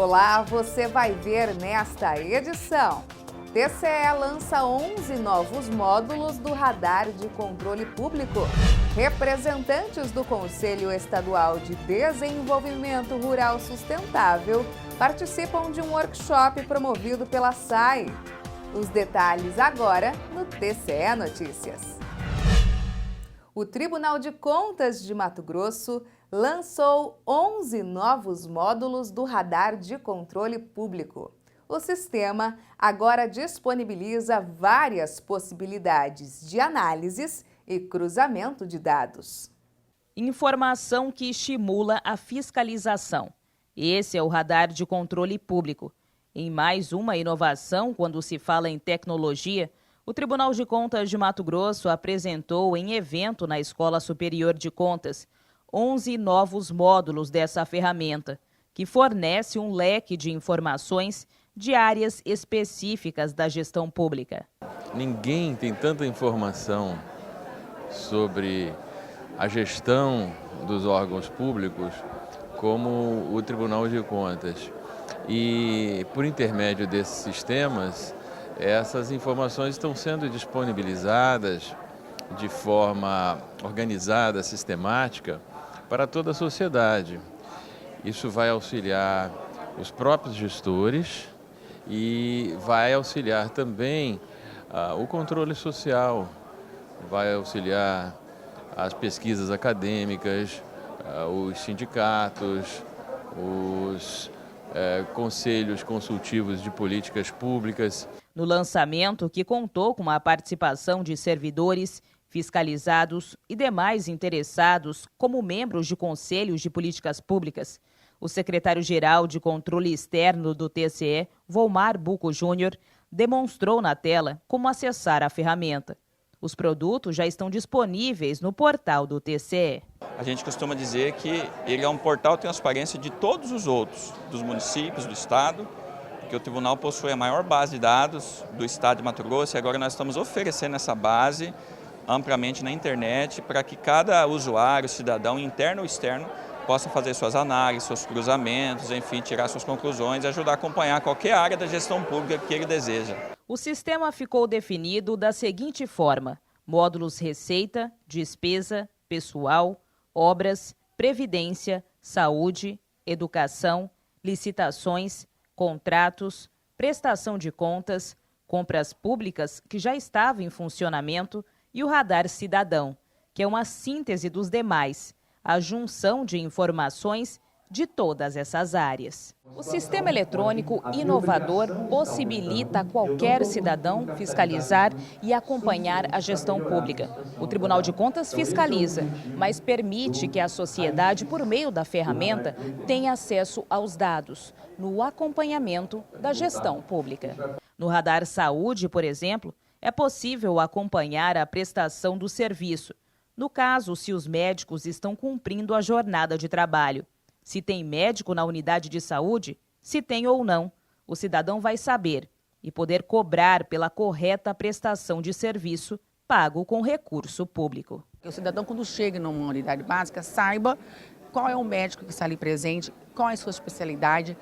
Olá, você vai ver nesta edição. TCE lança 11 novos módulos do radar de controle público. Representantes do Conselho Estadual de Desenvolvimento Rural Sustentável participam de um workshop promovido pela SAI. Os detalhes agora no TCE Notícias. O Tribunal de Contas de Mato Grosso lançou 11 novos módulos do radar de controle público. O sistema agora disponibiliza várias possibilidades de análises e cruzamento de dados. Informação que estimula a fiscalização. Esse é o radar de controle público. Em mais uma inovação quando se fala em tecnologia, o Tribunal de Contas de Mato Grosso apresentou em evento na Escola Superior de Contas 11 novos módulos dessa ferramenta, que fornece um leque de informações de áreas específicas da gestão pública. Ninguém tem tanta informação sobre a gestão dos órgãos públicos como o Tribunal de Contas. E, por intermédio desses sistemas, essas informações estão sendo disponibilizadas de forma organizada, sistemática, para toda a sociedade. Isso vai auxiliar os próprios gestores e vai auxiliar também o controle social, vai auxiliar as pesquisas acadêmicas, os sindicatos, os conselhos consultivos de políticas públicas. No lançamento, que contou com a participação de servidores, fiscalizados e demais interessados como membros de conselhos de políticas públicas, o secretário-geral de Controle Externo do TCE, Volmar Buco Júnior, demonstrou na tela como acessar a ferramenta. Os produtos já estão disponíveis no portal do TCE. A gente costuma dizer que ele é um portal de transparência de todos os outros, dos municípios, do estado, porque o tribunal possui a maior base de dados do estado de Mato Grosso e agora nós estamos oferecendo essa base amplamente na internet para que cada usuário, cidadão, interno ou externo, possa fazer suas análises, seus cruzamentos, enfim, tirar suas conclusões e ajudar a acompanhar qualquer área da gestão pública que ele deseja. O sistema ficou definido da seguinte forma: módulos receita, despesa, pessoal, obras, previdência, saúde, educação, licitações, contratos, prestação de contas, compras públicas que já estava em funcionamento e o radar cidadão, que é uma síntese dos demais, a junção de informações de todas essas áreas. O sistema eletrônico inovador possibilita a qualquer cidadão fiscalizar e acompanhar a gestão pública. O Tribunal de Contas fiscaliza, mas permite que a sociedade, por meio da ferramenta, tenha acesso aos dados no acompanhamento da gestão pública. No Radar Saúde, por exemplo, é possível acompanhar a prestação do serviço. No caso, se os médicos estão cumprindo a jornada de trabalho. Se tem médico na unidade de saúde, se tem ou não, o cidadão vai saber e poder cobrar pela correta prestação de serviço pago com recurso público. O cidadão, quando chega numa unidade básica, saiba qual é o médico que está ali presente, qual é a sua especialidade,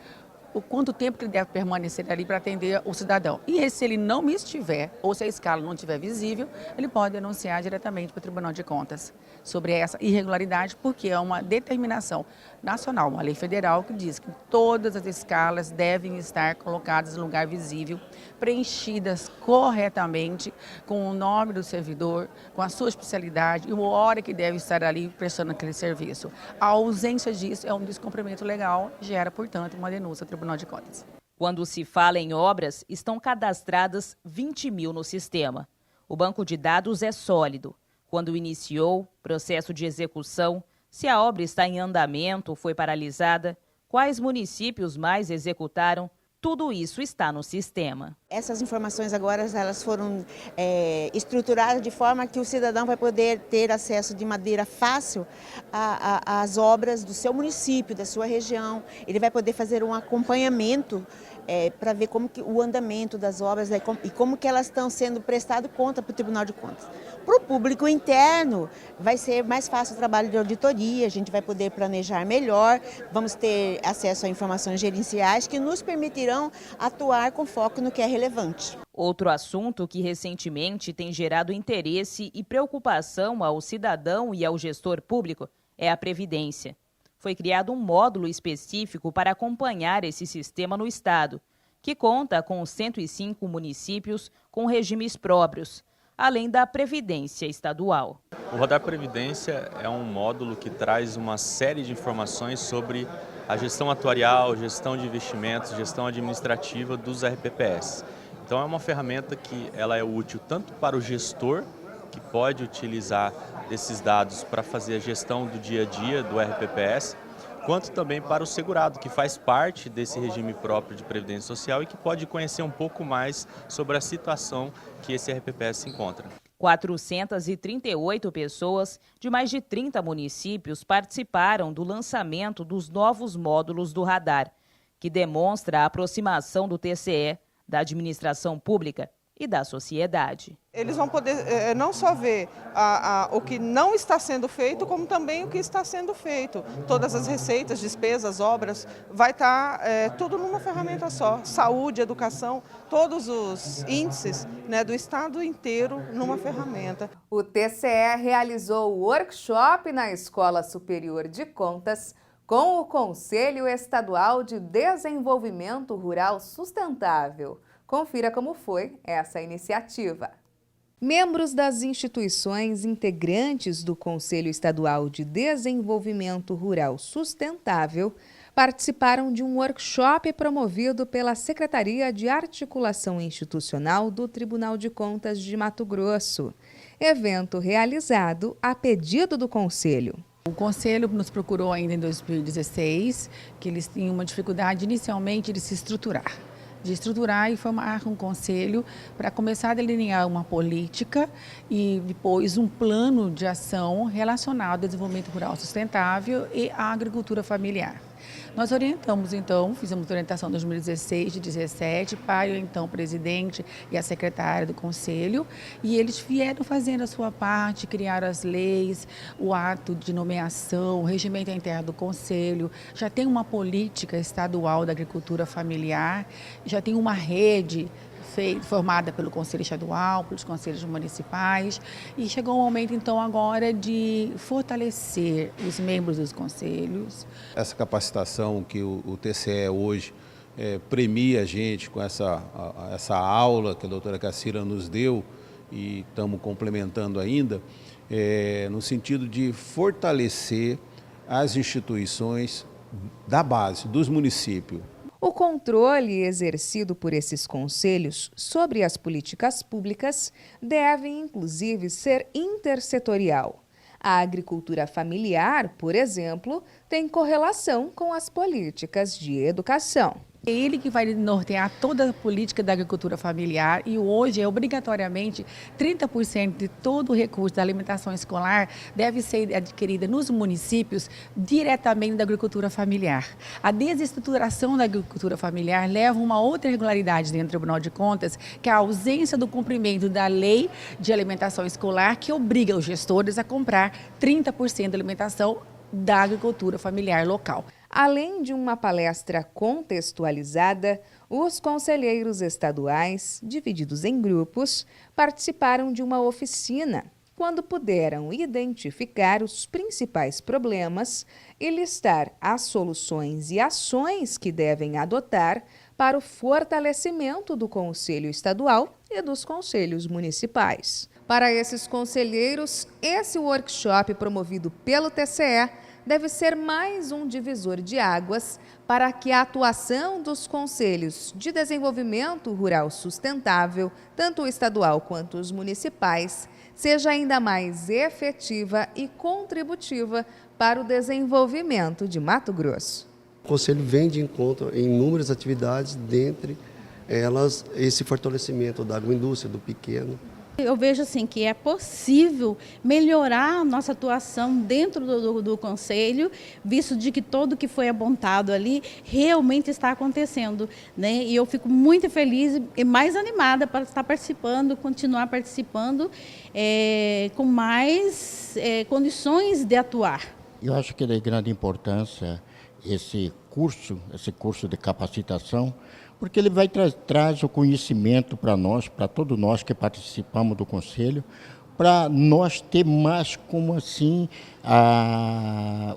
o quanto tempo que ele deve permanecer ali para atender o cidadão. E se ele não estiver, ou se a escala não estiver visível, ele pode denunciar diretamente para o Tribunal de Contas sobre essa irregularidade, porque é uma determinação nacional, uma lei federal que diz que todas as escalas devem estar colocadas em lugar visível, preenchidas corretamente, com o nome do servidor, com a sua especialidade e uma hora que deve estar ali prestando aquele serviço. A ausência disso é um descumprimento legal, gera, portanto, uma denúncia ao Tribunal de Contas. Quando se fala em obras, estão cadastradas 20 mil no sistema. O banco de dados é sólido. Quando iniciou, processo de execução, se a obra está em andamento ou foi paralisada, quais municípios mais executaram, tudo isso está no sistema. Essas informações agora elas foram estruturadas de forma que o cidadão vai poder ter acesso de maneira fácil às obras do seu município, da sua região. Ele vai poder fazer um acompanhamento para ver como que o andamento das obras e como que elas estão sendo prestadas conta para o Tribunal de Contas. Para o público interno, vai ser mais fácil o trabalho de auditoria, a gente vai poder planejar melhor, vamos ter acesso a informações gerenciais que nos permitirão atuar com foco no que é relevante. Outro assunto que recentemente tem gerado interesse e preocupação ao cidadão e ao gestor público é a Previdência. Foi criado um módulo específico para acompanhar esse sistema no Estado, que conta com 105 municípios com regimes próprios, além da Previdência Estadual. O Radar Previdência é um módulo que traz uma série de informações sobre a gestão atuarial, gestão de investimentos, gestão administrativa dos RPPS. Então é uma ferramenta que ela é útil tanto para o gestor, que pode utilizar desses dados para fazer a gestão do dia a dia do RPPS, quanto também para o segurado, que faz parte desse regime próprio de Previdência Social e que pode conhecer um pouco mais sobre a situação que esse RPPS se encontra. 438 pessoas de mais de 30 municípios participaram do lançamento dos novos módulos do Radar, que demonstra a aproximação do TCE, da administração pública e da sociedade. Eles vão poder não só ver o que não está sendo feito, como também o que está sendo feito. Todas as receitas, despesas, obras, vai estar tudo numa ferramenta só. Saúde, educação, todos os índices, né, do estado inteiro numa ferramenta. O TCE realizou o workshop na Escola Superior de Contas com o Conselho Estadual de Desenvolvimento Rural Sustentável. Confira como foi essa iniciativa. Membros das instituições integrantes do Conselho Estadual de Desenvolvimento Rural Sustentável participaram de um workshop promovido pela Secretaria de Articulação Institucional do Tribunal de Contas de Mato Grosso, evento realizado a pedido do Conselho. O Conselho nos procurou ainda em 2016, que eles tinham uma dificuldade inicialmente de se estruturar. E formar um conselho para começar a delinear uma política e depois um plano de ação relacionado ao desenvolvimento rural sustentável e à agricultura familiar. Nós orientamos, então, fizemos orientação em 2016 e 2017 para o então presidente e a secretária do conselho, e eles vieram fazendo a sua parte, criaram as leis, o ato de nomeação, o regimento interno do conselho, já tem uma política estadual da agricultura familiar, já tem uma rede formada pelo Conselho Estadual, pelos Conselhos Municipais, e chegou o momento, então, agora de fortalecer os membros dos conselhos. Essa capacitação que o TCE hoje premia a gente com essa aula que a doutora Cacira nos deu, e estamos complementando ainda, no sentido de fortalecer as instituições da base, dos municípios. O controle exercido por esses conselhos sobre as políticas públicas deve, inclusive, ser intersetorial. A agricultura familiar, por exemplo, tem correlação com as políticas de educação. É ele que vai nortear toda a política da agricultura familiar e hoje, obrigatoriamente, 30% de todo o recurso da alimentação escolar deve ser adquirida nos municípios diretamente da agricultura familiar. A desestruturação da agricultura familiar leva a uma outra irregularidade dentro do Tribunal de Contas, que é a ausência do cumprimento da lei de alimentação escolar, que obriga os gestores a comprar 30% da alimentação da agricultura familiar local. Além de uma palestra contextualizada, os conselheiros estaduais, divididos em grupos, participaram de uma oficina, quando puderam identificar os principais problemas e listar as soluções e ações que devem adotar para o fortalecimento do Conselho Estadual e dos conselhos municipais. Para esses conselheiros, esse workshop promovido pelo TCE deve ser mais um divisor de águas para que a atuação dos Conselhos de Desenvolvimento Rural Sustentável, tanto o estadual quanto os municipais, seja ainda mais efetiva e contributiva para o desenvolvimento de Mato Grosso. O Conselho vem de encontro em inúmeras atividades, dentre elas esse fortalecimento da agroindústria, do pequeno Eu vejo assim que é possível melhorar a nossa atuação dentro do Conselho, visto de que tudo que foi apontado ali realmente está acontecendo, né? E eu fico muito feliz e mais animada para estar participando, continuar participando com mais condições de atuar. Eu acho que é de grande importância esse curso de capacitação, porque ele vai traz o conhecimento para nós, para todos nós que participamos do Conselho, para nós ter mais, como assim,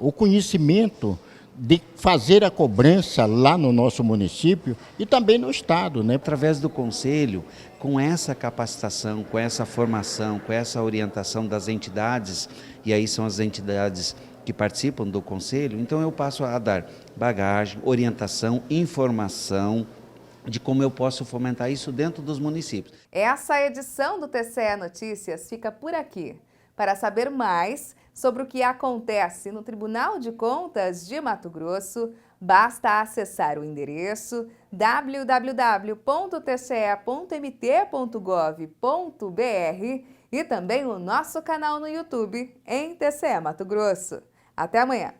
o conhecimento de fazer a cobrança lá no nosso município e também no Estado, né? Através do Conselho, com essa capacitação, com essa formação, com essa orientação das entidades, e aí são as entidades que participam do Conselho, então eu passo a dar bagagem, orientação, informação, de como eu posso fomentar isso dentro dos municípios. Essa edição do TCE Notícias fica por aqui. Para saber mais sobre o que acontece no Tribunal de Contas de Mato Grosso, basta acessar o endereço www.tce.mt.gov.br e também o nosso canal no YouTube em TCE Mato Grosso. Até amanhã!